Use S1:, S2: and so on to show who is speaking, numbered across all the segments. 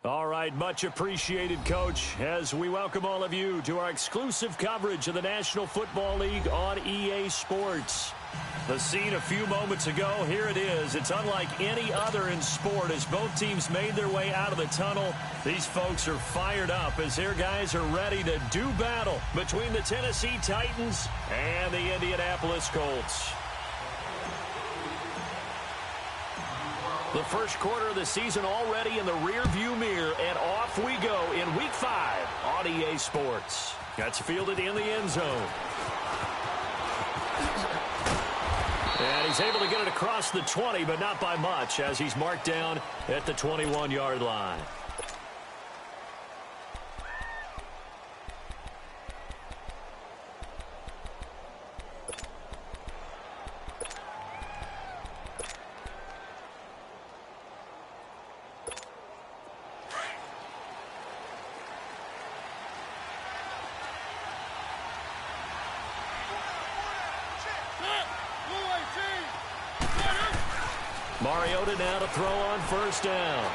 S1: All right, much appreciated, Coach, as we welcome all of you to our exclusive coverage of the National Football League on EA Sports. The scene a few moments ago, here it is. It's unlike any other in sport as both teams made their way out of the tunnel. These folks are fired up as their guys are ready to do battle between the Tennessee Titans and the Indianapolis Colts. The first quarter of the season already in the rearview mirror, and off we go in Week 5 on EA Sports. That's fielded in the end zone. And he's able to get it across the 20, but not by much, as he's marked down at the 21-yard line. Mariota now to throw on first down.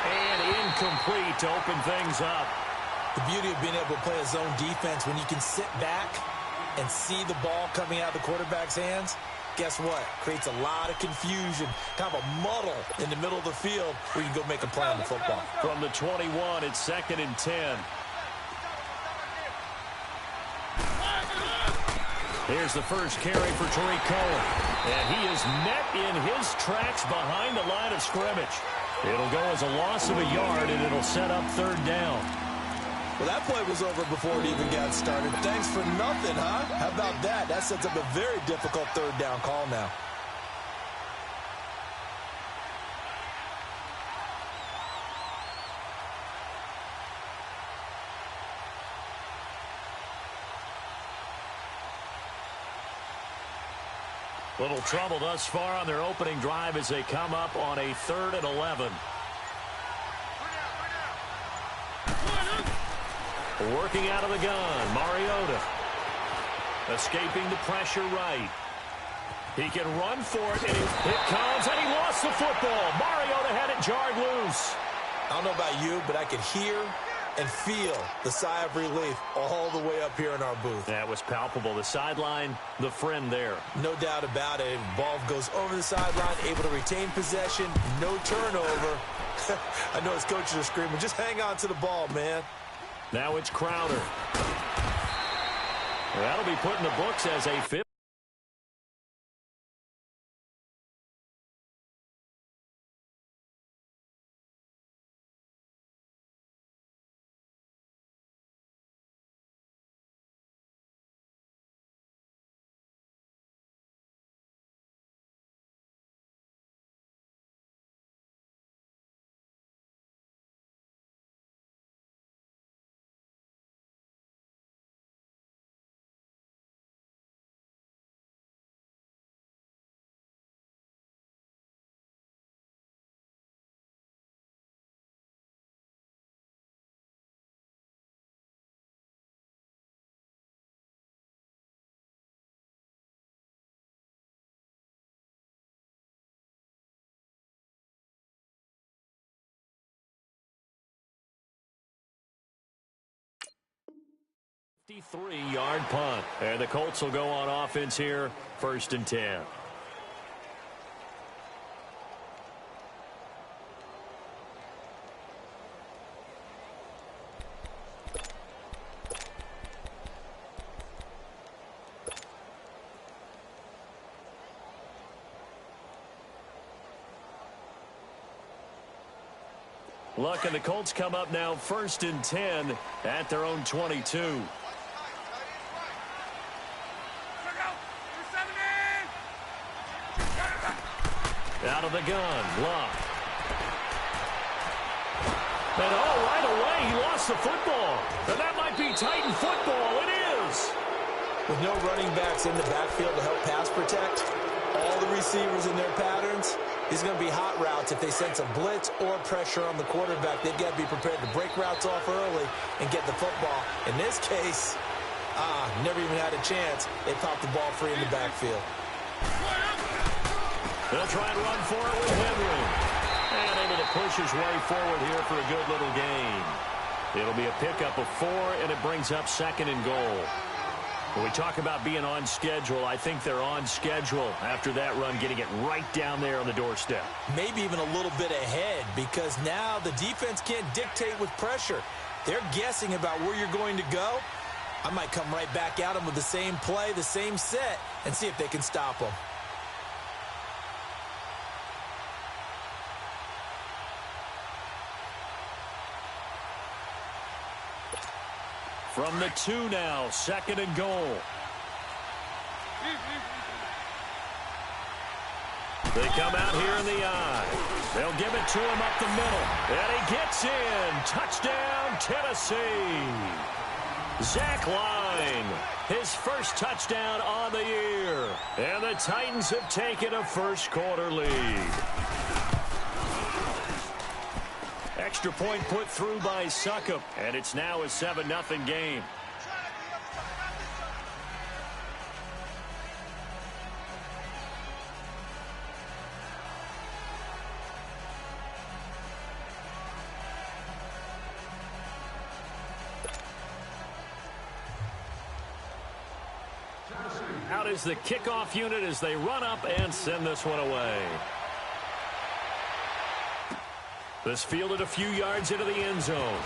S1: And incomplete to open things up.
S2: The beauty of being able to play a zone defense when you can sit back and see the ball coming out of the quarterback's hands, guess what? Creates a lot of confusion, kind of a muddle in the middle of the field where you can go make a play on the football.
S1: From the 21, it's 2nd and 10. Here's the first carry for Tariq Cohen. And he is met in his tracks behind the line of scrimmage. It'll go as a loss of a yard, and it'll set up 3rd down.
S2: Well, that play was over before it even got started. Thanks for nothing, huh? How about that? That sets up a very difficult 3rd down call now.
S1: Little trouble thus far on their opening drive as they come up on a 3rd and 11. Working out of the gun, Mariota. Escaping the pressure right. He can run for it, and it comes, and he lost the football. Mariota had it jarred loose.
S2: I don't know about you, but I could hear and feel the sigh of relief all the way up here in our booth.
S1: That was palpable. The sideline, the friend there.
S2: No doubt about it. Ball goes over the sideline, able to retain possession, no turnover. I know his coaches are screaming, just hang on to the ball, man.
S1: Now it's Crowder. That'll be put in the books as a 5th. Yard punt. And the Colts will go on offense here, 1st and 10. Look, and the Colts come up now 1st and 10 at their own 22. Out of the gun, Luck. And right away, he lost the football. And that might be Titan football. It is.
S2: With no running backs in the backfield to help pass protect, all the receivers in their patterns, these are going to be hot routes if they sense a blitz or pressure on the quarterback. They've got to be prepared to break routes off early and get the football. In this case, never even had a chance. They popped the ball free in the backfield.
S1: They'll try and run for it with Henry. And able to push his way forward here for a good little gain. It'll be a pickup of 4, and it brings up 2nd and goal. When we talk about being on schedule, I think they're on schedule after that run, getting it right down there on the doorstep.
S2: Maybe even a little bit ahead, because now the defense can't dictate with pressure. They're guessing about where you're going to go. I might come right back at them with the same play, the same set, and see if they can stop them.
S1: From the 2 now, 2nd and goal. They come out here in the eye. They'll give it to him up the middle. And he gets in. Touchdown, Tennessee. Zach Line, his first touchdown on the year. And the Titans have taken a first-quarter lead. Extra point put through by Succop, and it's now a 7-0 game. Out is the kickoff unit as they run up and send this one away. This fielded a few yards into the end zone.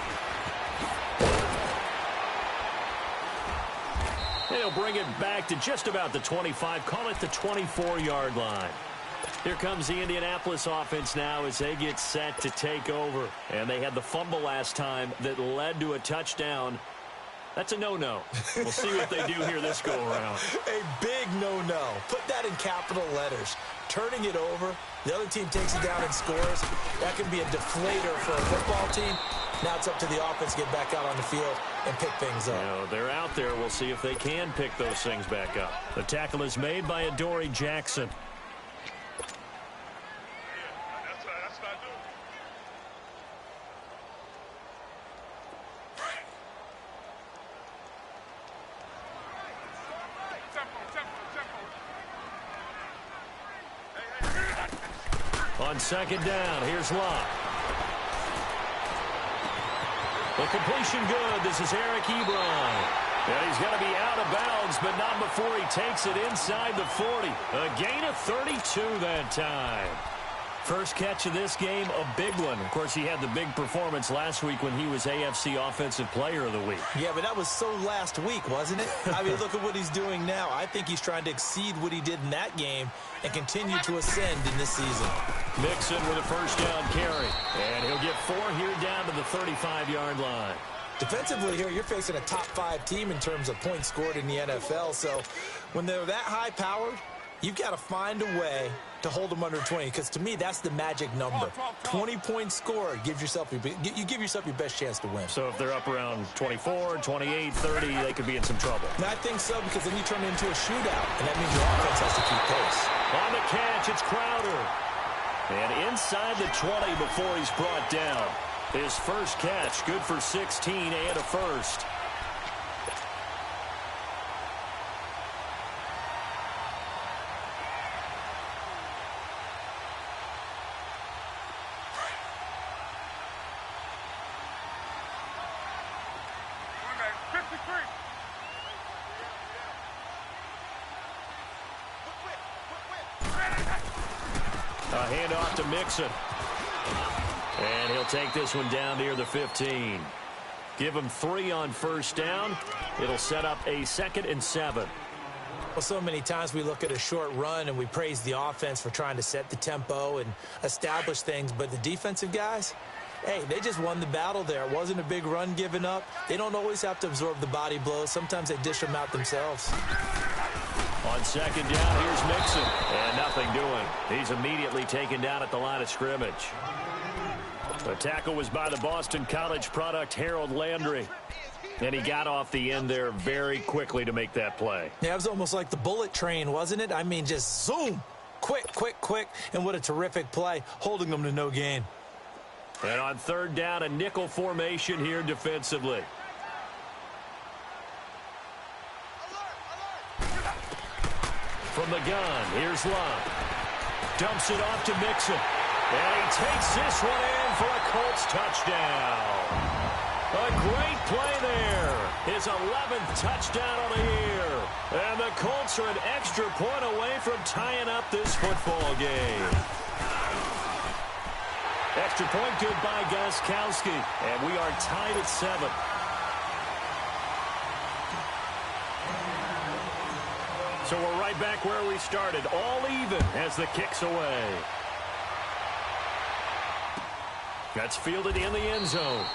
S1: They'll bring it back to just about the 25, call it the 24-yard line. Here comes the Indianapolis offense now as they get set to take over. And they had the fumble last time that led to a touchdown. That's a no-no. We'll see what they do here this go-around.
S2: A big no-no. Put that in capital letters. Turning it over, the other team takes it down and scores. That can be a deflator for a football team. Now it's up to the offense to get back out on the field and pick things up.
S1: You know, they're out there. We'll see if they can pick those things back up. The tackle is made by Adoree Jackson. On 2nd down, here's Locke. The completion good. This is Eric Ebron. And he's going to be out of bounds, but not before he takes it inside the 40. A gain of 32 that time. First catch of this game, a big one. Of course, he had the big performance last week when he was AFC Offensive Player of the Week.
S2: Yeah, but that was so last week, wasn't it? I mean, look at what he's doing now. I think he's trying to exceed what he did in that game and continue to ascend in this season.
S1: Mixon with a first down carry. And he'll get 4 here down to the 35-yard line.
S2: Defensively here, you're facing a top-5 team in terms of points scored in the NFL. So when they're that high-powered, you've got to find a way to hold them under 20, because to me, that's the magic number. 20 points scored gives yourself you give yourself your best chance to win.
S1: So if they're up around 24, 28, 30, they could be in some trouble.
S2: And I think so, because then you turn it into a shootout, and that means your offense has to keep pace.
S1: On the catch, it's Crowder. And inside the 20 before he's brought down. His first catch, good for 16 and a first. A handoff to Mixon. And he'll take this one down near the 15. Give him 3 on first down. It'll set up a 2nd and 7.
S2: Well, so many times we look at a short run and we praise the offense for trying to set the tempo and establish things. But the defensive guys, hey, they just won the battle there. It wasn't a big run given up. They don't always have to absorb the body blows. Sometimes they dish them out themselves.
S1: On 2nd down, here's Mixon. And nothing doing. He's immediately taken down at the line of scrimmage. The tackle was by the Boston College product, Harold Landry. And he got off the end there very quickly to make that play.
S2: Yeah, it was almost like the bullet train, wasn't it? I mean, just zoom. Quick, quick, quick. And what a terrific play, holding them to no gain.
S1: And on 3rd down, a nickel formation here defensively. From the gun, here's Locke. Dumps it off to Mixon. And he takes this one in. in for a Colts touchdown. A great play there. His 11th touchdown of the year. And the Colts are an extra point away from tying up this football game. Extra point good by Gostkowski. And we are tied at 7. So we're right back where we started. All even as the kick's away. That's fielded in the end zone.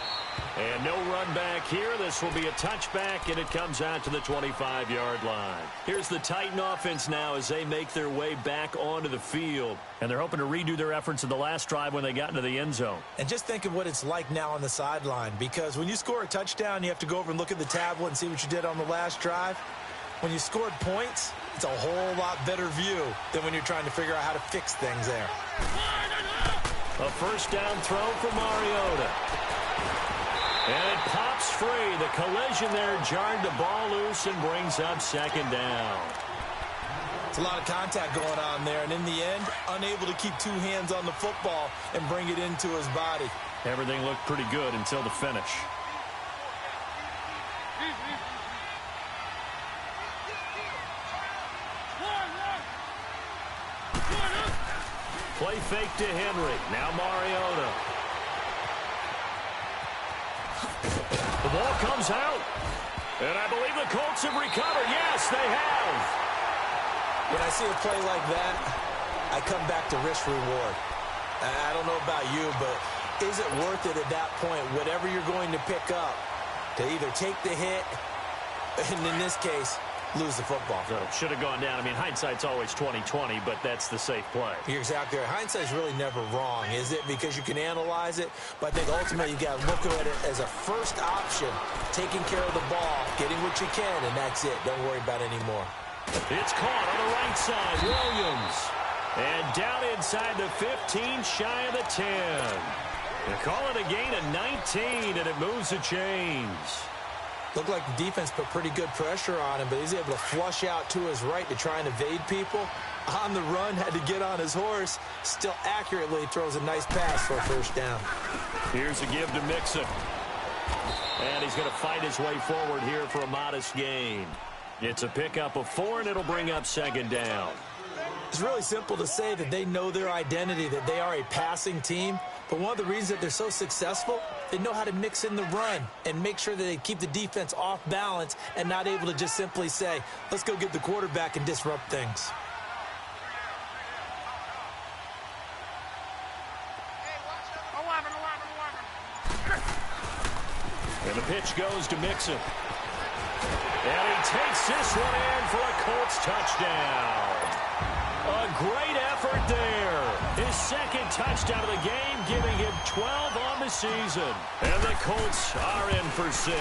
S1: And no run back here. This will be a touchback, and it comes out to the 25-yard line. Here's the Titan offense now as they make their way back onto the field. And they're hoping to redo their efforts in the last drive when they got into the end zone. And just think of what it's like now on the sideline, because when you score a touchdown, you have to go over and look at the tablet and see what you did on the last drive. When you scored points, it's a whole lot better view than when you're trying to figure out how to fix things there. A first down throw for Mariota. And it pops free. The collision there jarred the ball loose and brings up second down. It's a lot of contact going on there, and in the end, unable to keep two hands on the football and bring it into his body. Everything looked pretty good until the finish. Play fake to Henry. Now Mariota. The ball comes out. And I believe the Colts have recovered. Yes, they have. When I see a play like that, I come back to risk reward. I don't know about you, but is it worth it at that point, whatever you're going to pick up, to either take the hit, and in this case, lose the football? So should have gone down. I mean, hindsight's always 20/20, but that's the safe play. You're exactly right. Hindsight's really never wrong, is it? Because you can analyze it, but I think ultimately you got to look at it as a first option, taking care of the ball, getting what you can, and that's it. Don't worry about it anymore. It's caught on the right side. Williams. And down inside the 15, shy of the 10. They call it a gain of 19, and it moves the chains. Looked like the defense put pretty good pressure on him, but he's able to flush out to his right to try and evade people. On the run, had to get on his horse. Still accurately throws a nice pass for a first down. Here's a give to Mixon. And he's going to fight his way forward here for a modest gain. It's a pickup of 4, and it'll bring up second down. It's really simple to say that they know their identity, that they are a passing team. But one of the reasons that they're so successful, they know how to mix in the run and make sure that they keep the defense off balance and not able to just simply say, let's go get the quarterback and disrupt things. And the pitch goes to Mixon. And he takes this one in for a Colts touchdown. A great effort there. His second touchdown of the game, giving him 12 on the season. And the Colts are in for 6.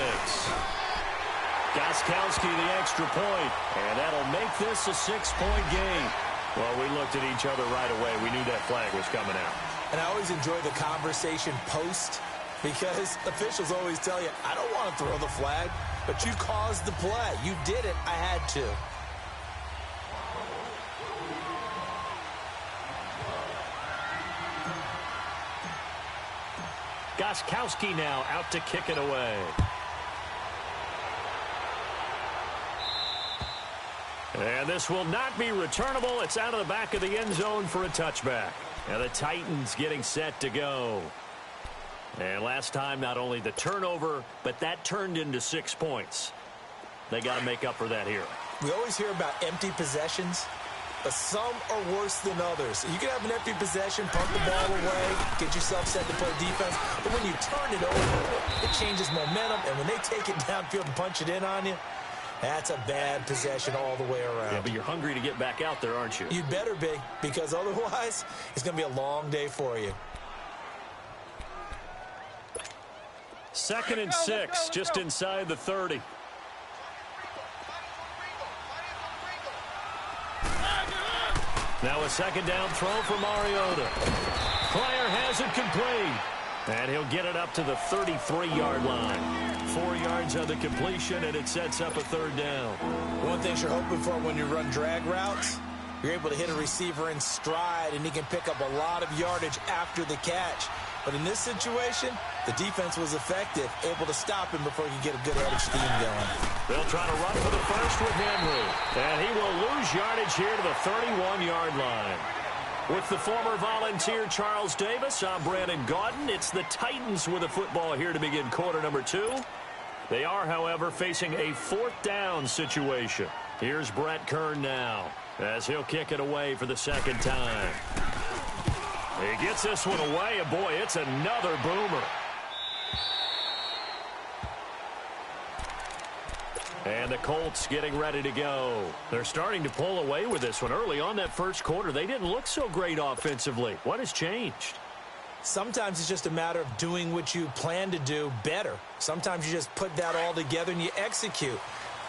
S1: Gostkowski the extra point, and that'll make this a 6-point game. Well, we looked at each other right away. We knew that flag was coming out. And I always enjoy the conversation post, because officials always tell you, I don't want to throw the flag, but you caused the play. You did it. I had to. Gostkowski now out to kick it away. And this will not be returnable. It's out of the back of the end zone for a touchback. And the Titans getting set to go. And last time, not only the turnover, but that turned into 6 points. They got to make up for that here. We always hear about empty possessions, but some are worse than others. You can have an empty possession, punt the ball away, get yourself set to play defense, but when you turn it over, it changes momentum, and when they take it downfield and punch it in on you, that's a bad possession all the way around. Yeah, but you're hungry to get back out there, aren't you? You'd better be, because otherwise, it's going to be a long day for you. 2nd and 6, just inside the 30. Now a second down throw for Mariota. Pryor has it complete. And he'll get it up to the 33-yard line. 4 yards on the completion, and it sets up a 3rd down. One thing you're hoping for when you run drag routes, you're able to hit a receiver in stride, and he can pick up a lot of yardage after the catch.
S2: But in this situation, the defense was effective, able to stop him before he could get a good head of steam going.
S1: They'll try to run for the first with Henry. And he will lose yardage here to the 31-yard line. With the former Volunteer Charles Davis, I'm Brandon Gaudin. It's the Titans with the football here to begin quarter number 2. They are, however, facing a 4th down situation. Here's Brett Kern now as he'll kick it away for the second time. He gets this one away, and boy, it's another boomer. And the Colts getting ready to go. They're starting to pull away with this one. Early on that first quarter, they didn't look so great offensively. What has changed?
S2: Sometimes it's just a matter of doing what you plan to do better. Sometimes you just put that all together and you execute.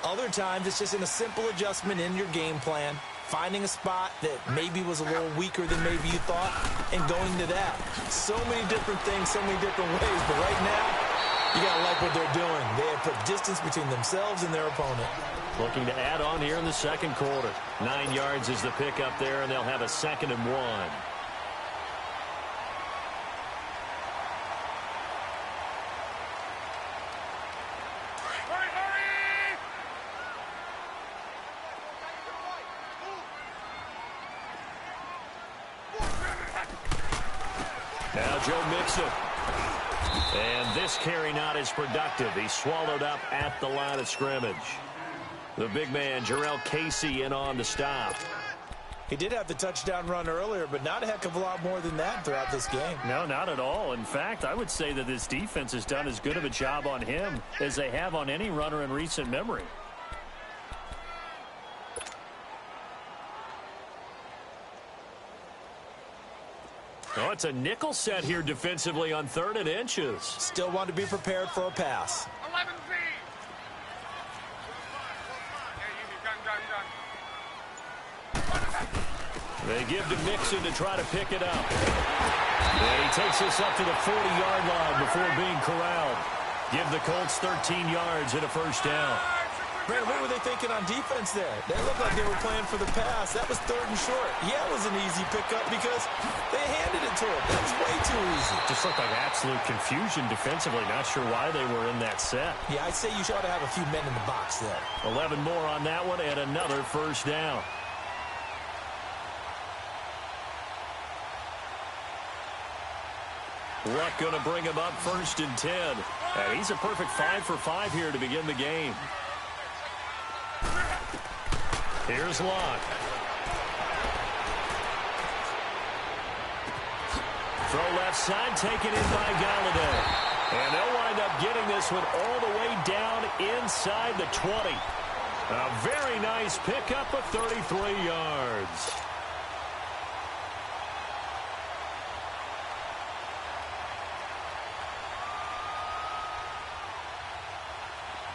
S2: Other times it's just in a simple adjustment in your game plan, finding a spot that maybe was a little weaker than maybe you thought, and going to that. So many different things, so many different ways, but right now, you got to like what they're doing. They have put distance between themselves and their opponent.
S1: Looking to add on here in the second quarter. 9 yards is the pickup there, and they'll have a 2nd and 1. Now Joe Mixon. And this carry not as productive. He's swallowed up at the line of scrimmage. The big man, Jarrell Casey, in on the stop.
S2: He did have the touchdown run earlier, but not a heck of a lot more than that throughout this game.
S1: No, not at all. In fact, I would say that this defense has done as good of a job on him as they have on any runner in recent memory. Oh, it's a nickel set here defensively on 3rd and inches.
S2: Still want to be prepared for a pass.
S3: 11 feet.
S1: They give to Mixon to try to pick it up. And he takes this up to the 40-yard line before being corralled. Give the Colts 13 yards and a first down.
S2: Brandon, what were they thinking on defense there? They looked like they were playing for the pass. That was 3rd and short. Yeah, it was an easy pickup because they handed it to him. That was way too easy.
S1: Just looked like absolute confusion defensively. Not sure why they were in that set.
S2: Yeah, I'd say you ought to have a few men in the box there.
S1: 11 more on that one and another first down. Luck going to bring him up 1st and 10. And he's a perfect 5 for 5 here to begin the game. Here's Luck. Throw left side, taken in by Galladay. And they'll wind up getting this one all the way down inside the 20. A very nice pickup of 33 yards.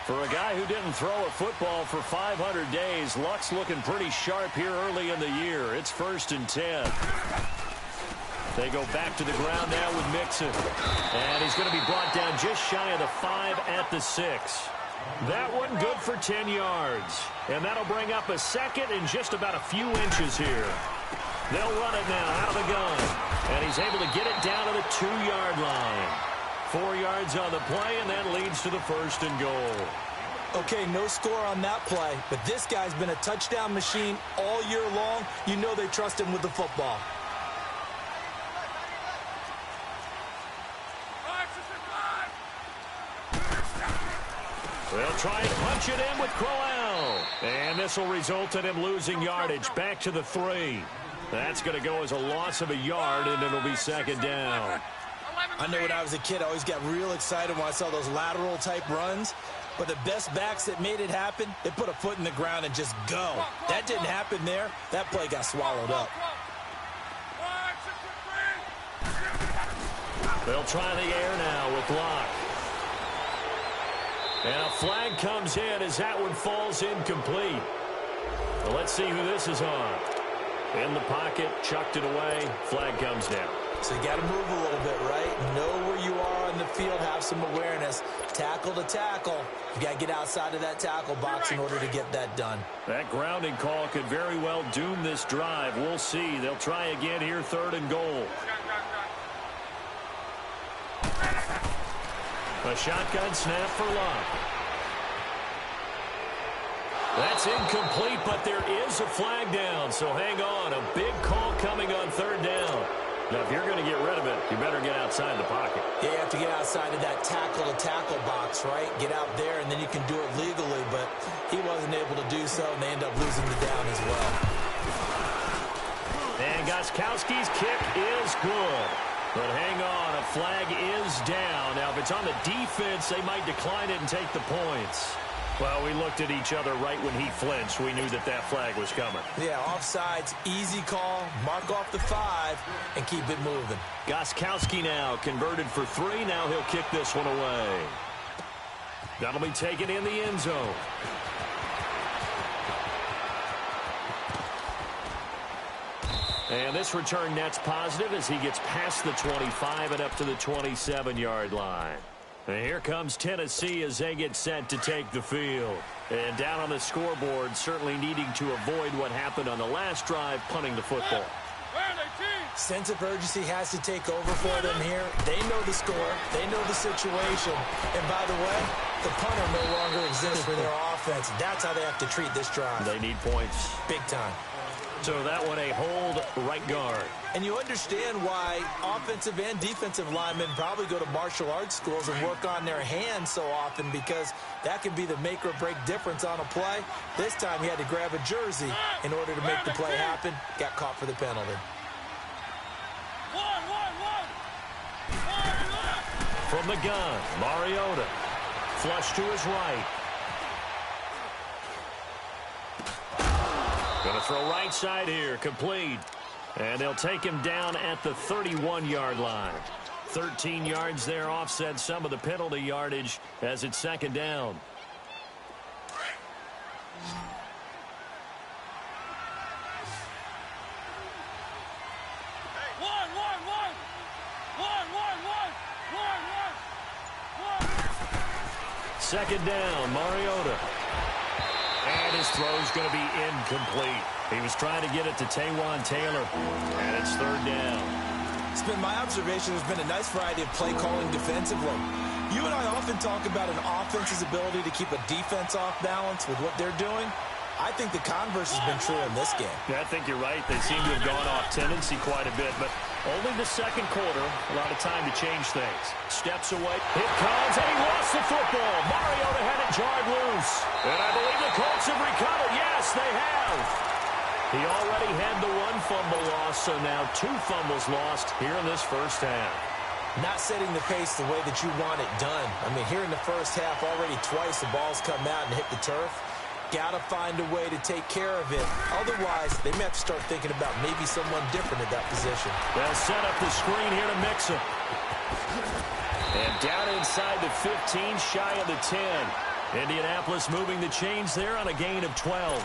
S1: For a guy who didn't throw a football for 500 days, Luck's looking pretty sharp here early in the year. It's 1st and 10. They go back to the ground now with Mixon. And he's going to be brought down just shy of the 5 at the 6. That one good for 10 yards. And that'll bring up a 2nd and just about a few inches here. They'll run it now out of the gun. And he's able to get it down to the 2-yard line. 4 yards on the play, and that leads to the 1st and goal.
S2: Okay, no score on that play, but this guy's been a touchdown machine all year long. You know they trust him with the football.
S1: They'll try and punch it in with Crowell. And this will result in him losing yardage back to the 3. That's going to go as a loss of a yard, and it'll be 2nd down.
S2: I know when I was a kid, I always got real excited when I saw those lateral-type runs. But the best backs that made it happen, they put a foot in the ground and just go. That didn't happen there. That play got swallowed up.
S1: They'll try the air now with Luck. And a flag comes in as that one falls incomplete. Well, let's see who this is on. In the pocket, chucked it away. Flag comes down.
S2: So you got to move a little bit, right? Know where you are on the field, have some awareness. Tackle to tackle. You got to get outside of that tackle box in order to get that done.
S1: That grounding call could very well doom this drive. We'll see. They'll try again here, 3rd and goal. A shotgun snap for Luck. That's incomplete, but there is a flag down, so hang on. A big call coming on third down. Now, if you're going to get rid of it, you better get outside the pocket.
S2: Yeah, you have to get outside of that tackle-to-tackle box, right? Get out there, and then you can do it legally, but he wasn't able to do so, and they end up losing the down as well.
S1: And Gostkowski's kick is good. But hang on, a flag is down. Now, if it's on the defense, they might decline it and take the points. Well, we looked at each other right when he flinched. We knew that that flag was coming.
S2: Yeah, offsides, easy call, mark off the 5, and keep it moving.
S1: Gostkowski now converted for 3. Now he'll kick this one away. That'll be taken in the end zone. And this return net's positive as he gets past the 25 and up to the 27-yard line. And here comes Tennessee as they get set to take the field. And down on the scoreboard, certainly needing to avoid what happened on the last drive, punting the football.
S2: Sense of urgency has to take over for them here. They know the score. They know the situation. And by the way, the punter no longer exists for their offense. That's how they have to treat this drive.
S1: They need points.
S2: Big time.
S1: So that one a hold right guard.
S2: And you understand why offensive and defensive linemen probably go to martial arts schools and work on their hands so often, because that can be the make or break difference on a play. This time he had to grab a jersey in order to make the play happen. Got caught for the penalty.
S1: From the gun, Mariota. Flush to his right. Going to throw right side here, complete. And they'll take him down at the 31-yard line. 13 yards there, offset some of the penalty yardage as it's second down. Second down, Mariota. And his throw's going to be incomplete. He was trying to get it to Taywan Taylor, and it's third down.
S2: It's been my observation there's been a nice variety of play calling defensively. You and I often talk about an offense's ability to keep a defense off balance with what they're doing. I think the converse has been true in this game.
S1: Yeah, I think you're right. They seem to have gone off tendency quite a bit, but only the second quarter, a lot of time to change things. Steps away. It comes, and he lost the football. Mariota had it jarred loose. And I believe the Colts have recovered. Yes, they have. He already had the one fumble loss, so now 2 fumbles lost here in this first half.
S2: Not setting the pace the way that you want it done. I mean, here in the first half, already twice the ball's come out and hit the turf. Got to find a way to take care of it. Otherwise, they may have to start thinking about maybe someone different at that position.
S1: They'll set up the screen here to mix it. And down inside the 15, shy of the 10. Indianapolis moving the chains there on a gain of 12.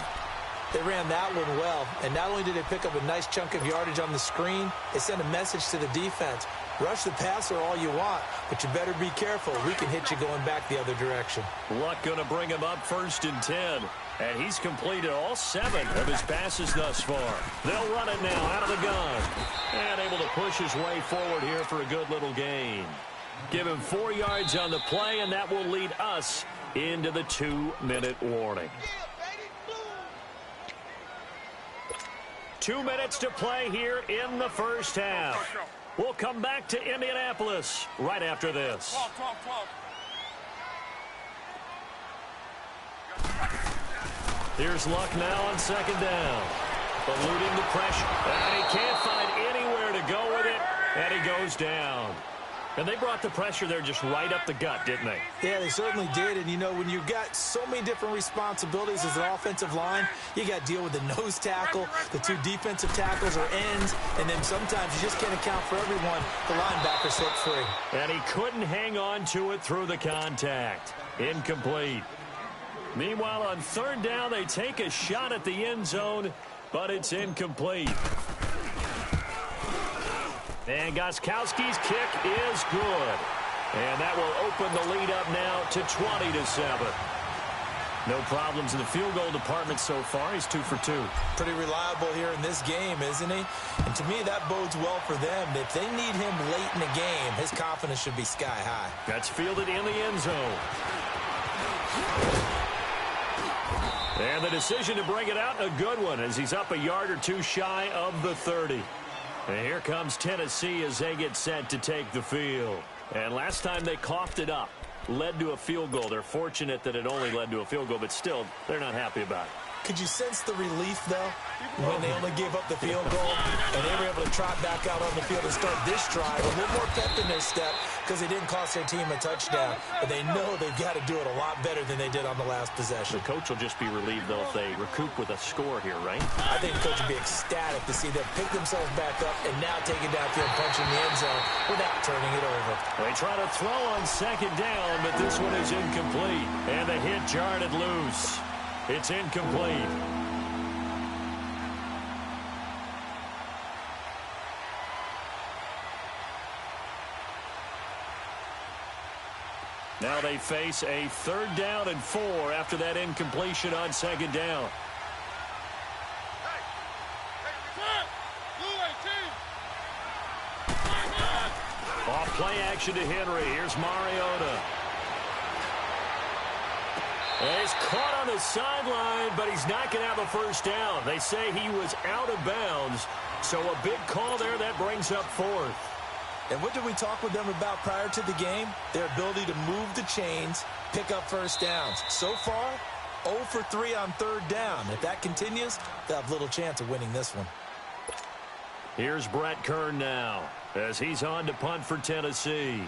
S2: They ran that one well, and not only did they pick up a nice chunk of yardage on the screen, they sent a message to the defense. Rush the passer all you want, but you better be careful. We can hit you going back the other direction.
S1: Luck going to bring him up first and 10. And he's completed all 7 of his passes thus far. They'll run it now out of the gun. And able to push his way forward here for a good little gain. Give him 4 yards on the play, and that will lead us into the 2-minute warning. 2 minutes to play here in the first half. We'll come back to Indianapolis right after this. Here's Luck now on second down. Eluding the pressure. And he can't find anywhere to go with it. And he goes down. And they brought the pressure there just right up the gut, didn't they?
S2: Yeah, they certainly did. And, you know, when you've got so many different responsibilities as an offensive line, you got to deal with the nose tackle, the 2 defensive tackles or ends, and then sometimes you just can't account for everyone. The linebacker slipped free.
S1: And he couldn't hang on to it through the contact. Incomplete. Meanwhile, on third down, they take a shot at the end zone, but it's incomplete. And Gostkowski's kick is good. And that will open the lead up now to 20-7. No problems in the field goal department so far. He's 2 for 2.
S2: Pretty reliable here in this game, isn't he? And to me, that bodes well for them. If they need him late in the game, his confidence should be sky high.
S1: That's fielded in the end zone. And the decision to bring it out, a good one, as he's up a yard or two shy of the 30. And here comes Tennessee as they get set to take the field. And last time they coughed it up, led to a field goal. They're fortunate that it only led to a field goal, but still, they're not happy about it.
S2: Could you sense the relief, though, when they only gave up the field goal and they were able to trot back out on the field and start this drive a little more pep in their step because they didn't cost their team a touchdown, but they know they've got to do it a lot better than they did on the last possession.
S1: The coach will just be relieved, though, if they recoup with a score here, right?
S2: I think the coach would be ecstatic to see them pick themselves back up and now take it downfield, punching the end zone without turning it over.
S1: They try to throw on second down, but this one is incomplete. And the hit jarred it loose. It's incomplete. Now they face a 3rd down and 4 after that incompletion on second down. Off play action to Henry. Here's Mariota. And he's caught on the sideline, but he's not going to have a first down. They say he was out of bounds, so a big call there that brings up 4th.
S2: And what did we talk with them about prior to the game? Their ability to move the chains, pick up first downs. So far, 0 for 3 on 3rd down. If that continues, they'll have little chance of winning this one.
S1: Here's Brett Kern now as he's on to punt for Tennessee.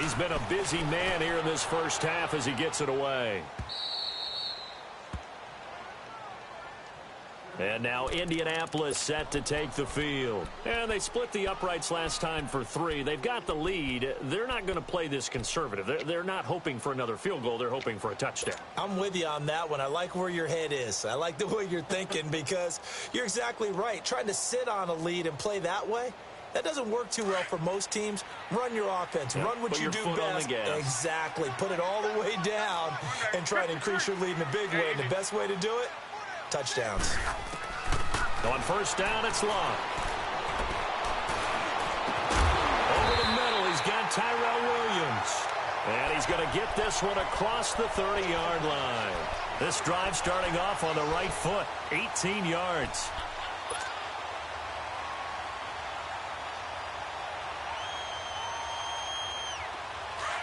S1: He's been a busy man here in this first half as he gets it away. And now Indianapolis set to take the field. And they split the uprights last time for 3. They've got the lead. They're not going to play this conservative. They're not hoping for another field goal. They're hoping for a touchdown.
S2: I'm with you on that one. I like where your head is. I like the way you're thinking because you're exactly right. Trying to sit on a lead and play that way, that doesn't work too well for most teams. Run your offense. Run what you do best. Exactly. Put it all the way down and try to increase your lead in a big way. And the best way to do it, touchdowns.
S1: On first down, it's Long. Over the middle, he's got Tyrell Williams. And he's going to get this one across the 30-yard line. This drive starting off on the right foot, 18 yards.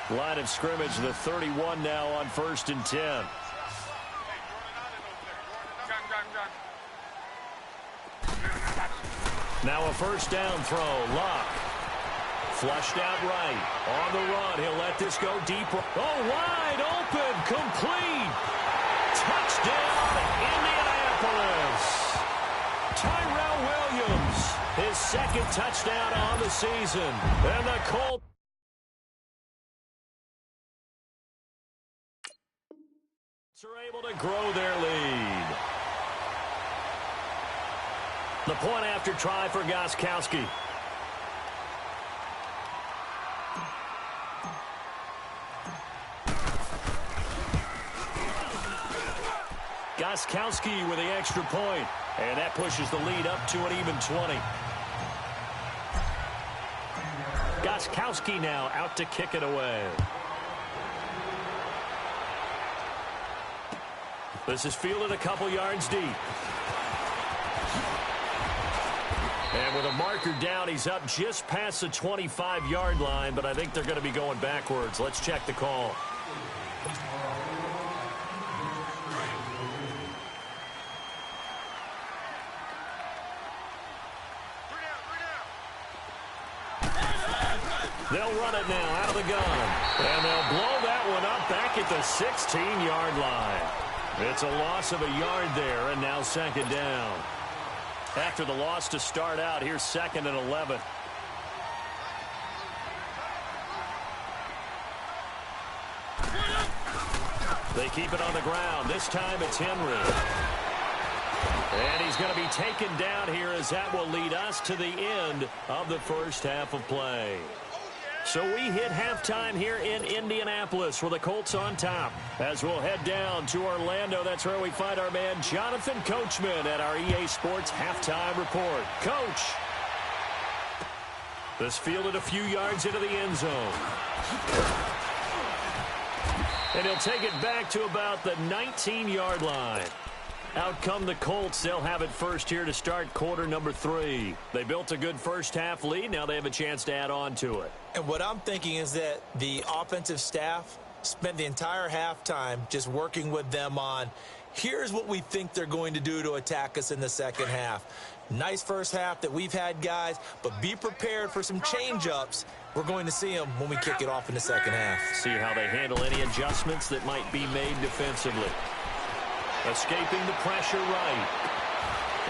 S1: Line of scrimmage, the 31 now on 1st and 10. Now a first down throw. Locke. Flushed out right. On the run. He'll let this go deep. Oh, wide open. Complete. Touchdown, Indianapolis. Tyrell Williams. His 2nd touchdown on the season. And the Colts are able to grow their lead. The point after try for Gostkowski. Gostkowski with the extra point. And that pushes the lead up to an even 20. Gostkowski now out to kick it away. This is fielded a couple yards deep. And with a marker down, he's up just past the 25-yard line, but I think they're going to be going backwards. Let's check the call. They'll run it now out of the gun. And they'll blow that one up back at the 16-yard line. It's a loss of a yard there, and now 2nd down. After the loss to start out, here's 2nd and 11. They keep it on the ground. This time it's Henry. And he's going to be taken down here as that will lead us to the end of the first half of play. So we hit halftime here in Indianapolis with the Colts on top. As we'll head down to Orlando, that's where we find our man Jonathan Coachman at our EA Sports Halftime Report. Coach. This fielded a few yards into the end zone. And he'll take it back to about the 19-yard line. Out come the Colts. They'll have it first here to start quarter number 3. They built a good first-half lead. Now they have a chance to add on to it.
S2: And what I'm thinking is that the offensive staff spent the entire halftime just working with them on, here's what we think they're going to do to attack us in the second half. Nice first half that we've had, guys, but be prepared for some change-ups. We're going to see them when we kick it off in the second half.
S1: See how they handle any adjustments that might be made defensively. Escaping the pressure right.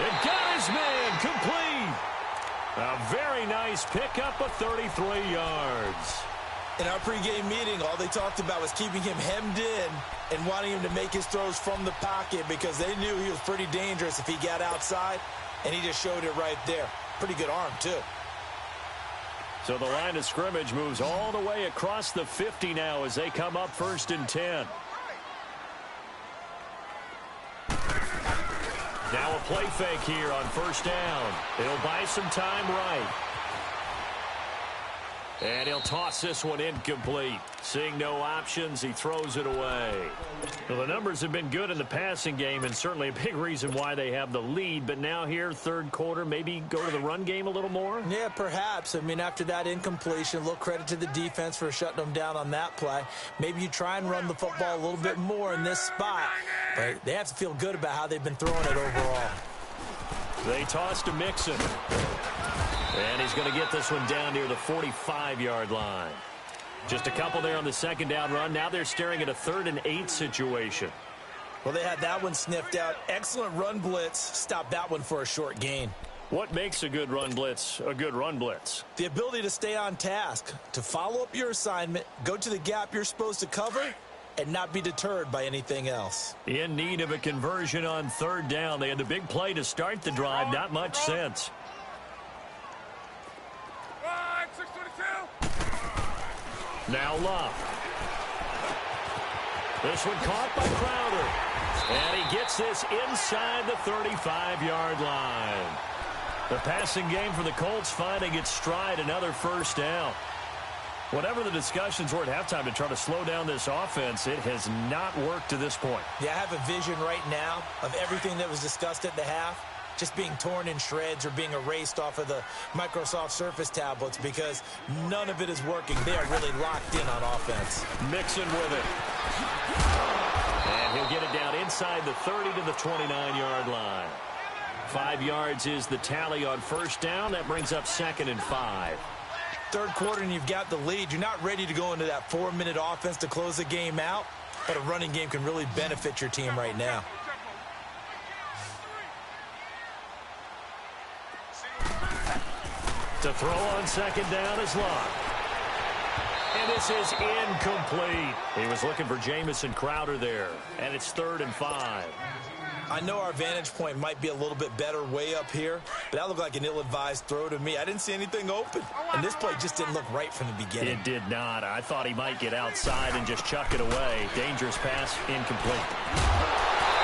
S1: It got his man complete. A very nice pickup of 33 yards.
S2: In our pregame meeting, all they talked about was keeping him hemmed in and wanting him to make his throws from the pocket because they knew he was pretty dangerous if he got outside, and he just showed it right there. Pretty good arm, too.
S1: So the line of scrimmage moves all the way across the 50 now as they come up 1st and 10. Now a play fake here on 1st down. He'll buy some time right. And he'll toss this one incomplete. Seeing no options, he throws it away. Well, the numbers have been good in the passing game and certainly a big reason why they have the lead. But now here, third quarter, maybe go to the run game a little more?
S2: Yeah, perhaps. I mean, after that incompletion, a little credit to the defense for shutting them down on that play. Maybe you try and run the football a little bit more in this spot. But they have to feel good about how they've been throwing it overall.
S1: They toss to Mixon. And he's going to get this one down near the 45-yard line. Just a couple there on the second down run. Now they're staring at a 3rd and 8 situation.
S2: Well, they had that one sniffed out. Excellent run blitz. Stop that one for a short gain.
S1: What makes a good run blitz a good run blitz?
S2: The ability to stay on task, to follow up your assignment, go to the gap you're supposed to cover, and not be deterred by anything else.
S1: In need of a conversion on 3rd down. They had the big play to start the drive. Not much sense. Now Love. This one caught by Crowder. And he gets this inside the 35-yard line. The passing game for the Colts finding its stride, another 1st down. Whatever the discussions were at halftime to try to slow down this offense, it has not worked to this point.
S2: Yeah, I have a vision right now of everything that was discussed at the half just being torn in shreds or being erased off of the Microsoft Surface tablets because none of it is working. They are really locked in on offense.
S1: Mixon with it. And he'll get it down inside the 30 to the 29-yard line. 5 yards is the tally on 1st down. That brings up 2nd and 5.
S2: Third quarter and you've got the lead. You're not ready to go into that 4-minute offense to close the game out, but a running game can really benefit your team right now.
S1: To throw on 2nd down is Locke. And this is incomplete. He was looking for Jamison Crowder there. And it's 3rd and 5.
S2: I know our vantage point might be a little bit better way up here, but that looked like an ill-advised throw to me. I didn't see anything open. And this play just didn't look right from the beginning.
S1: It did not. I thought he might get outside and just chuck it away. Dangerous pass, incomplete.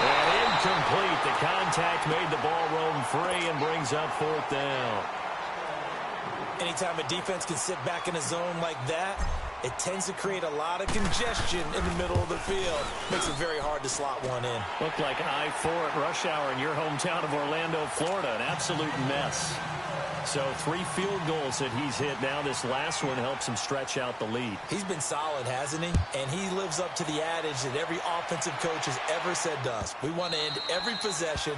S1: And incomplete. The contact made the ball roam free and brings up 4th down.
S2: Anytime a defense can sit back in a zone like that, it tends to create a lot of congestion in the middle of the field. Makes it very hard to slot one in.
S1: Looked like I-4 at rush hour in your hometown of Orlando, Florida. An absolute mess. So 3 field goals that he's hit now. This last one helps him stretch out the lead.
S2: He's been solid, hasn't he? And he lives up to the adage that every offensive coach has ever said to us. We want to end every possession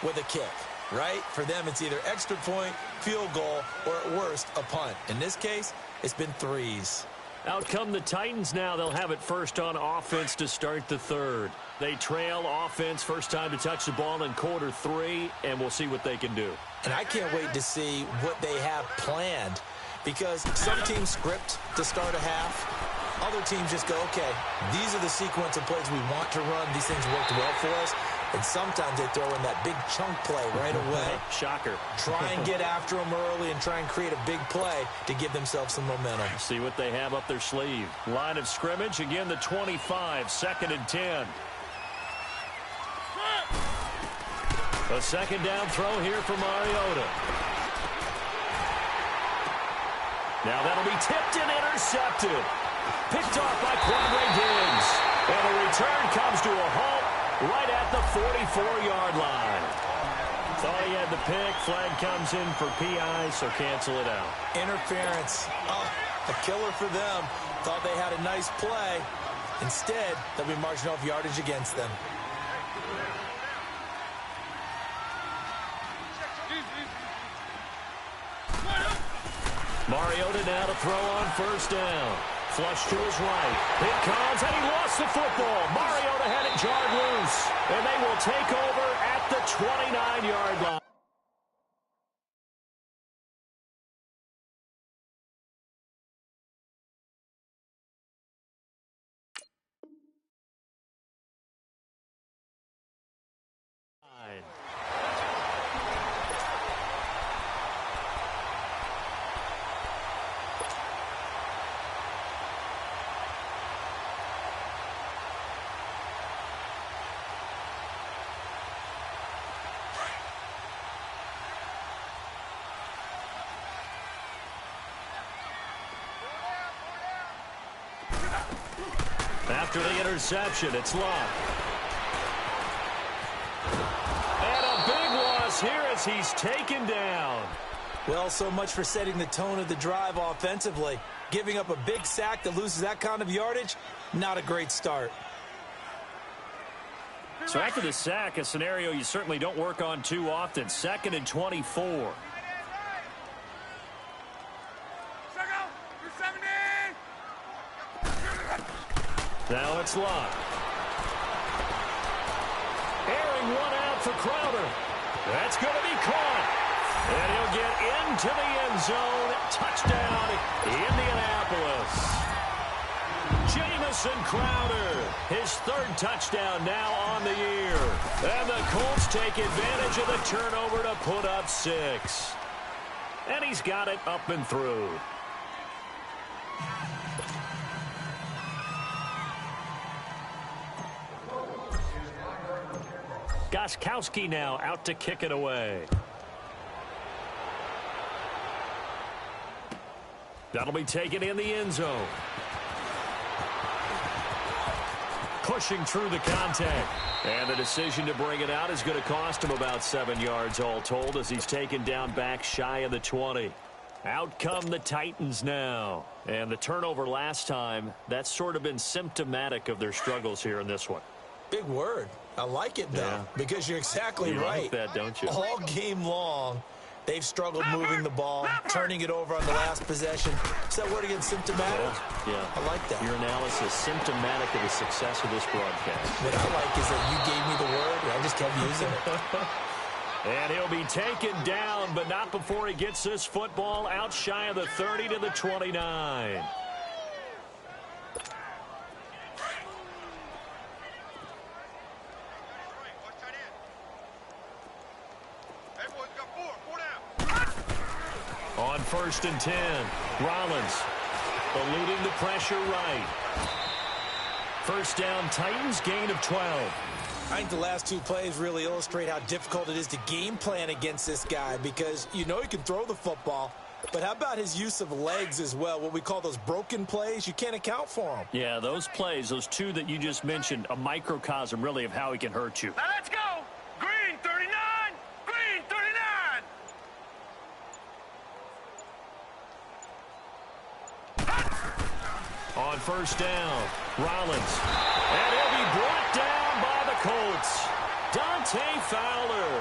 S2: with a kick. Right? For them, it's either extra point, field goal, or at worst, a punt. In this case, it's been 3s.
S1: Out come the Titans now. They'll have it first on offense to start the 3rd. They trail offense, first time to touch the ball in quarter 3, and we'll see what they can do.
S2: And I can't wait to see what they have planned because some teams script to start a half. Other teams just go, okay, these are the sequence of plays we want to run. These things worked well for us. And sometimes they throw in that big chunk play right away.
S1: Shocker.
S2: Try and get after them early and try and create a big play to give themselves some momentum.
S1: See what they have up their sleeve. Line of scrimmage, again the 25, 2nd and 10. A second down throw here for Mariota. Now that'll be tipped and intercepted. Picked off by Quandre Diggs. And the return comes to a halt right at the 44-yard line. Thought he had the pick. Flag comes in for PI, so cancel it out.
S2: Interference. Oh, a killer for them. Thought they had a nice play. Instead, they'll be marching off yardage against them.
S1: Mariota now to throw on first down. Flush to his right. It comes, and he lost the football. Mariota had it jarred loose. And they will take over at the 29-yard line. After the interception, it's Locke. And a big loss here as he's taken down.
S2: Well, so much for setting the tone of the drive offensively. Giving up a big sack that loses that kind of yardage, not a great start.
S1: So after the sack, a scenario you certainly don't work on too often. 2nd and 24. Now it's Locke. Airing one out for Crowder. That's going to be caught. And he'll get into the end zone. Touchdown, Indianapolis. Jamison Crowder, his 3rd touchdown now on the year. And the Colts take advantage of the turnover to put up 6. And he's got it up and through. Gostkowski now out to kick it away. That'll be taken in the end zone. Pushing through the contact. And the decision to bring it out is going to cost him about 7 yards all told as he's taken down back shy of the 20. Out come the Titans now. And the turnover last time, that's sort of been symptomatic of their struggles here in this one.
S2: Big word. I like it, though, because you're exactly right.
S1: You like that, don't you?
S2: All game long, they've struggled moving the ball, turning it over on the last possession. Is that word again, symptomatic?
S1: Yeah.
S2: I like that.
S1: Your analysis, symptomatic of the success of this broadcast.
S2: What I like is that you gave me the word, and I just kept using it.
S1: And he'll be taken down, but not before he gets this football out shy of the 30 to the 29. On 1st and 10, Rollins eluding the pressure right. First down, Titans, gain of 12.
S2: I think the last 2 plays really illustrate how difficult it is to game plan against this guy because you know he can throw the football, but how about his use of legs as well, what we call those broken plays? You can't account for them.
S1: Yeah, those plays, those 2 that you just mentioned, a microcosm really of how he can hurt you.
S3: Now let's go! Green 39! Green 39!
S1: On first down, Rollins. And he'll be brought down by the Colts. Dante Fowler.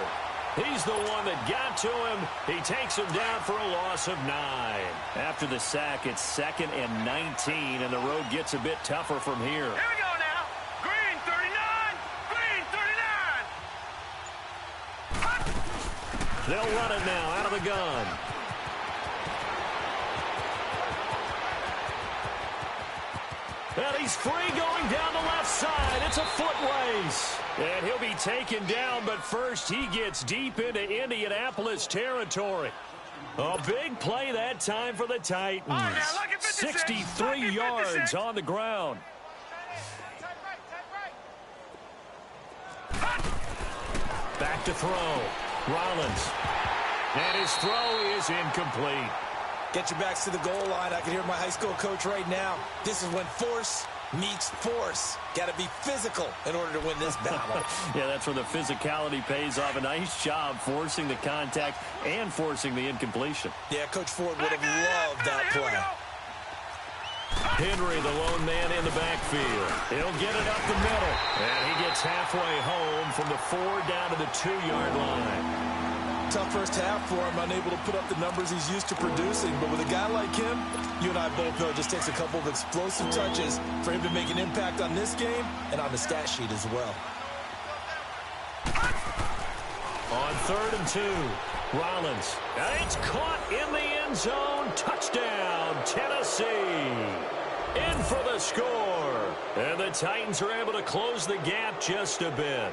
S1: He's the one that got to him. He takes him down for a loss of 9. After the sack, it's 2nd and 19, and the road gets a bit tougher from here.
S3: Here we go now. Green 39! Green 39!
S1: They'll run it now out of the gun. And he's free going down the left side. It's a foot race. And he'll be taken down, but first he gets deep into Indianapolis territory. A big play that time for the Titans. 63 yards on the ground. Back to throw. Rollins. And his throw is incomplete.
S2: Get your backs to the goal line. I can hear my high school coach right now. This is when force meets force. Got to be physical in order to win this battle.
S1: Yeah, that's where the physicality pays off. A nice job forcing the contact and forcing the incompletion.
S2: Yeah, Coach Ford would have loved that play.
S1: Henry, the lone man in the backfield. He'll get it up the middle. And he gets halfway home from the 4 down to the 2-yard line.
S2: Tough first half for him, unable to put up the numbers he's used to producing. But with a guy like him, you and I both know it just takes a couple of explosive touches for him to make an impact on this game and on the stat sheet as well.
S1: On 3rd and 2, Rollins. And it's caught in the end zone. Touchdown, Tennessee. In for the score. And the Titans are able to close the gap just a bit.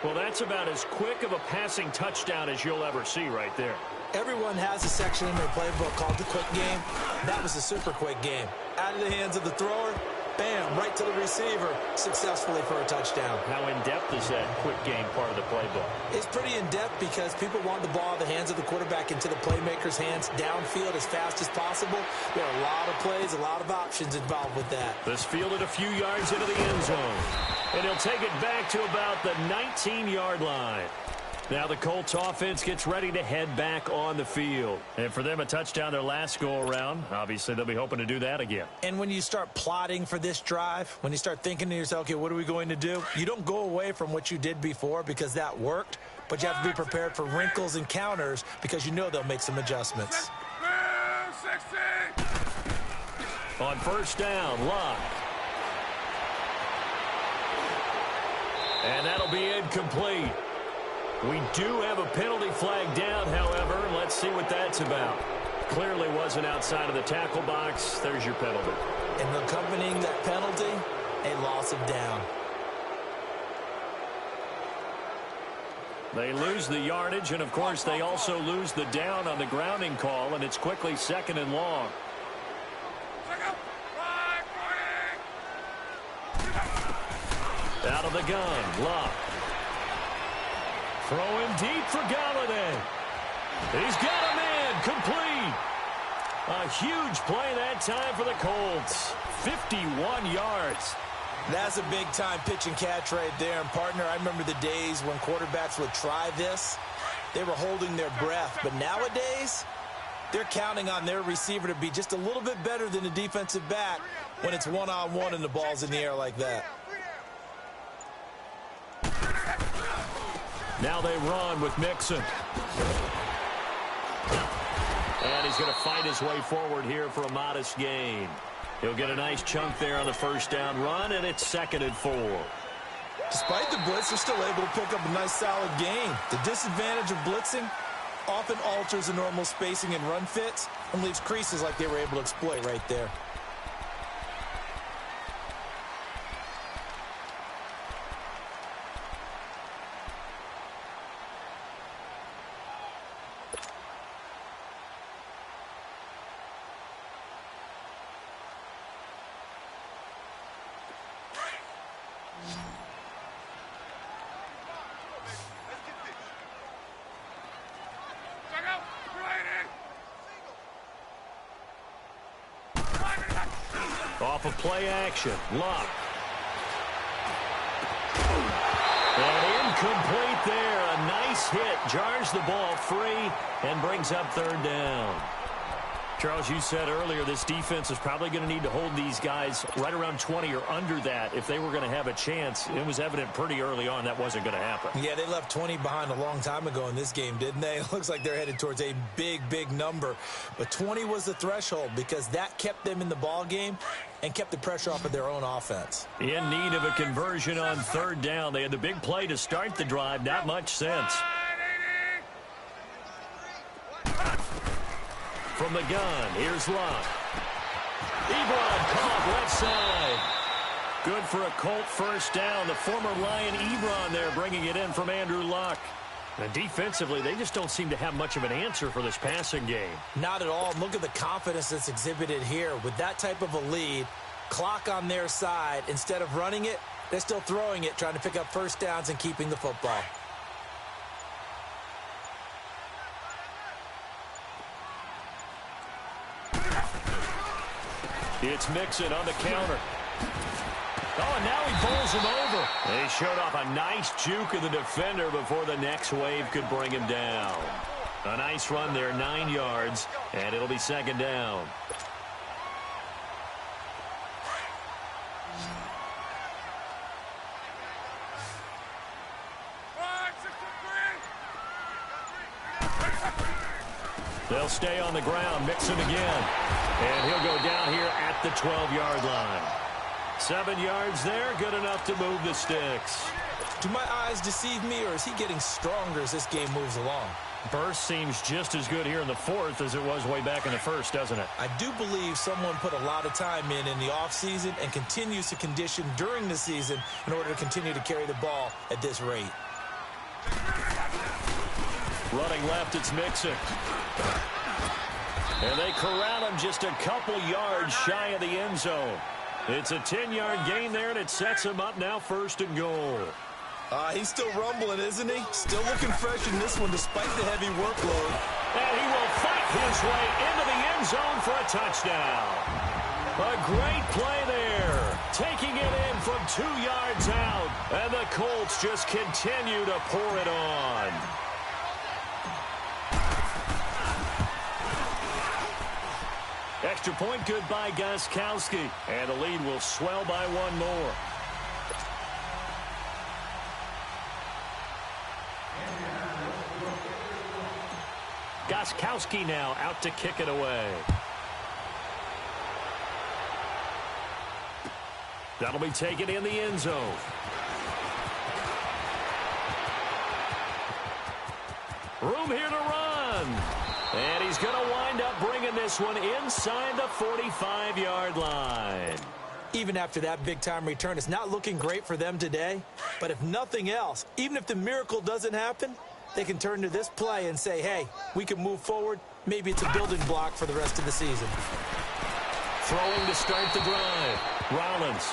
S1: Well, that's about as quick of a passing touchdown as you'll ever see right there.
S2: Everyone has a section in their playbook called the quick game. That was a super quick game. Out of the hands of the thrower, bam, right to the receiver, successfully for a touchdown.
S1: How in-depth is that quick game part of the playbook?
S2: It's pretty in-depth because people want the ball in the hands of the quarterback into the playmaker's hands downfield as fast as possible. There are a lot of plays, a lot of options involved with that.
S1: This fielded a few yards into the end zone. And he'll take it back to about the 19-yard line. Now the Colts offense gets ready to head back on the field. And for them, a touchdown their last go-around. Obviously, they'll be hoping to do that again.
S2: And when you start plotting for this drive, when you start thinking to yourself, okay, what are we going to do? You don't go away from what you did before because that worked, but you have to be prepared for wrinkles and counters because you know they'll make some adjustments.
S1: On 1st down, Locke. And that'll be incomplete. We do have a penalty flag down, however. Let's see what that's about. Clearly wasn't outside of the tackle box. There's your penalty.
S2: And accompanying that penalty, a loss of down.
S1: They lose the yardage, and, of course, they also lose the down on the grounding call, and it's quickly 2nd and long. Out of the gun, Locke. Throwing deep for Galladay. He's got a man, complete. A huge play that time for the Colts. 51 yards.
S2: That's a big-time pitch and catch right there. And, partner, I remember the days when quarterbacks would try this. They were holding their breath. But nowadays, they're counting on their receiver to be just a little bit better than the defensive back when it's one-on-one and the ball's in the air like that.
S1: Now they run with Mixon. And he's going to fight his way forward here for a modest gain. He'll get a nice chunk there on the 1st down run, and it's 2nd and 4.
S2: Despite the blitz, they're still able to pick up a nice solid gain. The disadvantage of blitzing often alters the normal spacing and run fits and leaves creases like they were able to exploit right there.
S1: Off of play action, Locke. And incomplete there. A nice hit. Jars the ball free and brings up 3rd down. Charles, you said earlier this defense is probably going to need to hold these guys right around 20 or under that if they were going to have a chance. It was evident pretty early on that wasn't going to happen.
S2: Yeah, they left 20 behind a long time ago in this game, didn't they? It looks like they're headed towards a big, big number. But 20 was the threshold because that kept them in the ball game and kept the pressure off of their own offense.
S1: In need of a conversion on 3rd down. They had the big play to start the drive. Not much sense. From the gun, here's Locke. Ebron caught left side. Good for a Colt first down. The former Lion Ebron there bringing it in from Andrew Luck. And defensively, they just don't seem to have much of an answer for this passing game.
S2: Not at all. Look at the confidence that's exhibited here. With that type of a lead, clock on their side, instead of running it, they're still throwing it, trying to pick up first downs and keeping the football.
S1: It's Mixon on the counter. Oh, and now he bowls him over. They showed off a nice juke of the defender before the next wave could bring him down. A nice run there, 9 yards, and it'll be second down. They'll stay on the ground, Mixon again. And he'll go down here at the 12-yard line. 7 yards there, good enough to move the sticks.
S2: Do my eyes deceive me, or is he getting stronger as this game moves along?
S1: Burst seems just as good here in the fourth as it was way back in the first, doesn't it?
S2: I do believe someone put a lot of time in the offseason and continues to condition during the season in order to continue to carry the ball at this rate.
S1: Running left, it's Mixon. And they corral him just a couple yards shy of the end zone. It's a 10-yard gain there, and it sets him up now first and goal.
S2: He's still rumbling, isn't he? Still looking fresh in this one despite the heavy workload.
S1: And he will fight his way into the end zone for a touchdown. A great play there. Taking it in from 2 yards out. And the Colts just continue to pour it on. Extra point good by Gostkowski. And the lead will swell by one more. Gostkowski now out to kick it away. That'll be taken in the end zone. Room here to run. And he's going to wind up bringing this one inside the 45-yard line.
S2: Even after that big-time return, it's not looking great for them today. But if nothing else, even if the miracle doesn't happen, they can turn to this play and say, hey, we can move forward. Maybe it's a building block for the rest of the season.
S1: Throwing to start the drive. Rollins.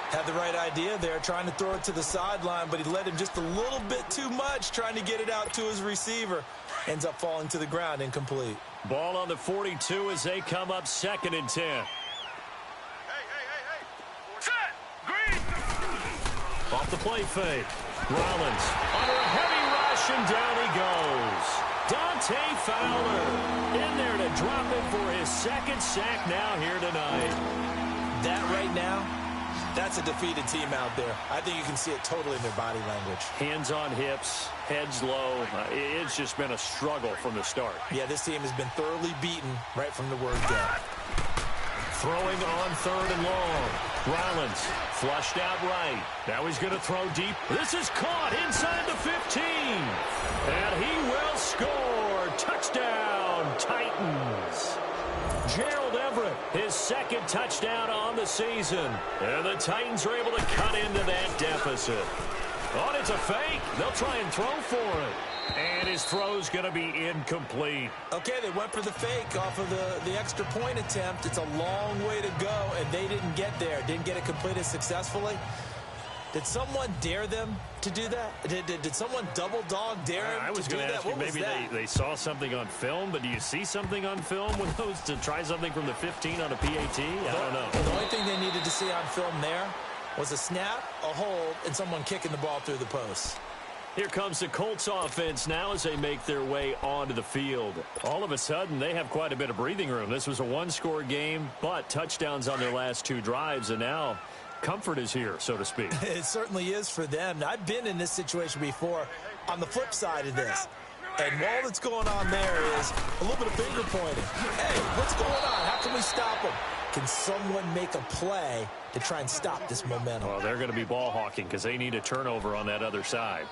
S2: Had the right idea there, trying to throw it to the sideline, but he let him just a little bit too much, trying to get it out to his receiver. Ends up falling to the ground, incomplete.
S1: Ball on the 42 as they come up 2nd and 10.
S3: Hey. Set. Green.
S1: Off the play fake. Rollins under a heavy rush, and down he goes. Dante Fowler in there to drop him for his 2nd sack now here tonight.
S2: That right now, that's a defeated team out there. I think you can see it totally in their body language.
S1: Hands on hips, heads low. It's just been a struggle from the start.
S2: Yeah, this team has been thoroughly beaten right from the word go.
S1: Throwing on 3rd and long. Rollins flushed out right. Now he's going to throw deep. This is caught inside the 15. And he will score. Touchdown, Titans. Gerald Everett, his 2nd touchdown on the season. And the Titans are able to cut into that deficit. Oh, it's a fake. They'll try and throw for it. And his throw's going to be incomplete.
S2: Okay, they went for the fake off of the extra point attempt. It's a long way to go, and they didn't get there. Didn't get it completed successfully. Did someone dare them to do that? Did someone double dog dare him
S1: I was
S2: to do
S1: going to
S2: that?
S1: ask you, maybe they saw something on film, but do you see something on film with those to try something from the 15 on a PAT? I don't know.
S2: The only thing they needed to see on film there was a snap, a hold, and someone kicking the ball through the post.
S1: Here comes the Colts offense now as they make their way onto the field. All of a sudden, they have quite a bit of breathing room. This was a one-score game, but touchdowns on their last 2 drives, and now comfort is here, so to speak.
S2: It certainly is for them. I've been in this situation before on the flip side of this. And all that's going on there is a little bit of finger pointing. Hey, what's going on? How can we stop them? Can someone make a play to try and stop this momentum?
S1: Well, they're going to be ball hawking because they need a turnover on that other side.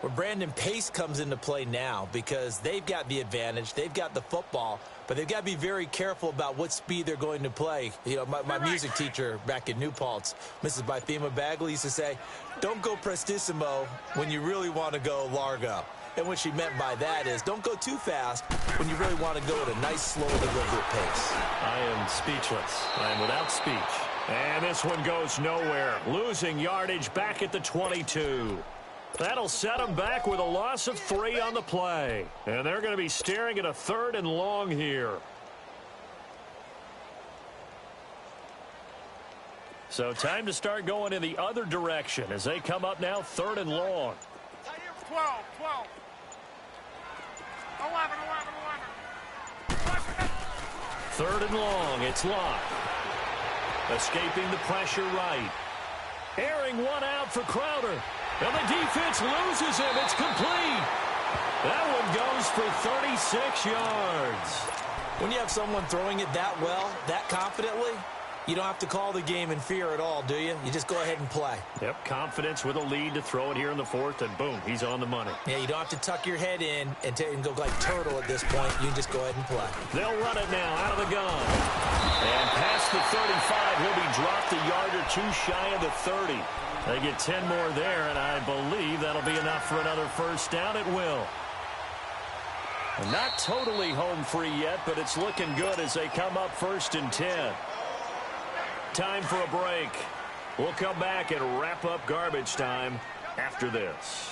S2: Where Brandon, pace comes into play now because they've got the advantage. They've got the football, but they've got to be very careful about what speed they're going to play. You know, my music teacher back in New Paltz, Mrs. Bythema Bagley, used to say, don't go prestissimo when you really want to go largo. And what she meant by that is don't go too fast when you really want to go at a nice, slow, deliberate pace.
S1: I am speechless. I am without speech. And this one goes nowhere. Losing yardage back at the 22. That'll set them back with a loss of 3 on the play. And they're going to be staring at a 3rd and long here. So time to start going in the other direction as they come up now 3rd and long.
S3: 12, 12. 11, 11, 11.
S1: 3rd and long. It's Locke. Escaping the pressure right. Airing one out for Crowder. And the defense loses him. It's complete. That one goes for 36 yards.
S2: When you have someone throwing it that well, that confidently, you don't have to call the game in fear at all, do you? You just go ahead and play.
S1: Yep, confidence with a lead to throw it here in the 4th, and boom, he's on the money.
S2: Yeah, you don't have to tuck your head in and go like turtle at this point. You just go ahead and play.
S1: They'll run it now out of the gun. And past the 35, he'll be dropped a yard or 2 shy of the 30. They get 10 more there, and I believe that'll be enough for another first down. It will. And not totally home free yet, but it's looking good as they come up 1st and 10. Time for a break. We'll come back and wrap up garbage time after this.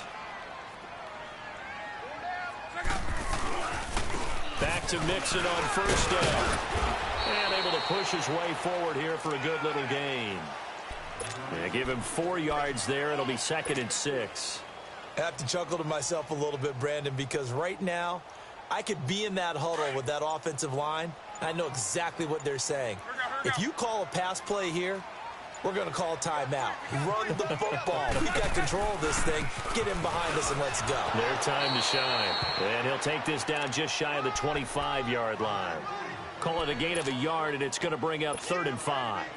S1: Back to Mixon on 1st down. And able to push his way forward here for a good little gain. Yeah, give him 4 yards there. It'll be 2nd and 6.
S2: I have to chuckle to myself a little bit, Brandon, because right now I could be in that huddle with that offensive line. I know exactly what they're saying. If you call a pass play here, we're going to call timeout. Run the football. We've got control of this thing. Get him behind us and let's go.
S1: Their time to shine. And he'll take this down just shy of the 25-yard line. Call it a gain of a yard, and it's going to bring up 3rd and 5.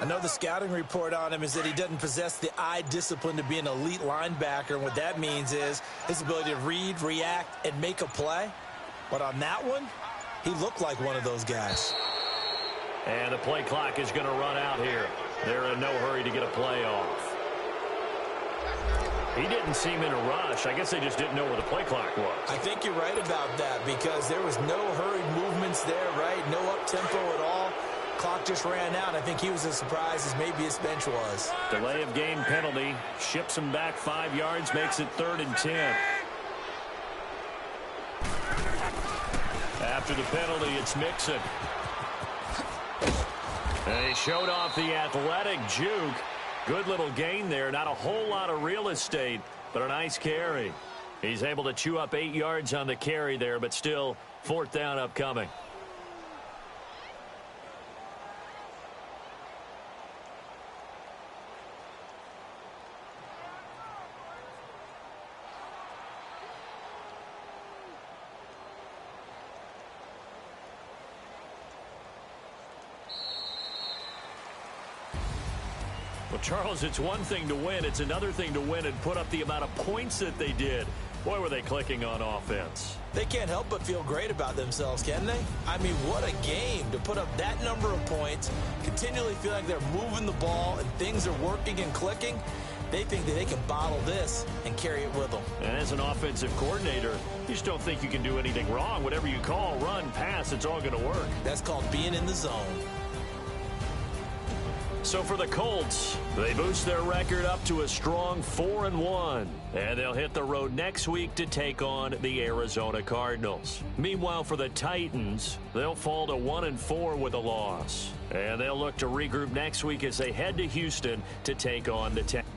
S2: I know the scouting report on him is that he doesn't possess the eye discipline to be an elite linebacker. And what that means is his ability to read, react, and make a play. But on that one, he looked like one of those guys.
S1: And the play clock is going to run out here. They're in no hurry to get a play off. He didn't seem in a rush. I guess they just didn't know where the play clock was.
S2: I think you're right about that because there was no hurried movements there, right? No up-tempo at all. Clock just ran out. I think he was as surprised as maybe his bench was.
S1: Delay of game penalty. Ships him back 5 yards. Makes it 3rd and 10. After the penalty, it's Mixon. And he showed off the athletic juke. Good little gain there. Not a whole lot of real estate, but a nice carry. He's able to chew up 8 yards on the carry there, but still 4th down upcoming. Well, Charles, it's one thing to win. It's another thing to win and put up the amount of points that they did. Boy, were they clicking on offense.
S2: They can't help but feel great about themselves, can they? I mean, what a game to put up that number of points, continually feel like they're moving the ball and things are working and clicking. They think that they can bottle this and carry it with them.
S1: And as an offensive coordinator, you just don't think you can do anything wrong. Whatever you call, run, pass, it's all going to work.
S2: That's called being in the zone.
S1: So for the Colts, they boost their record up to a strong 4-1. And they'll hit the road next week to take on the Arizona Cardinals. Meanwhile, for the Titans, they'll fall to 1-4 with a loss. And they'll look to regroup next week as they head to Houston to take on the Texans.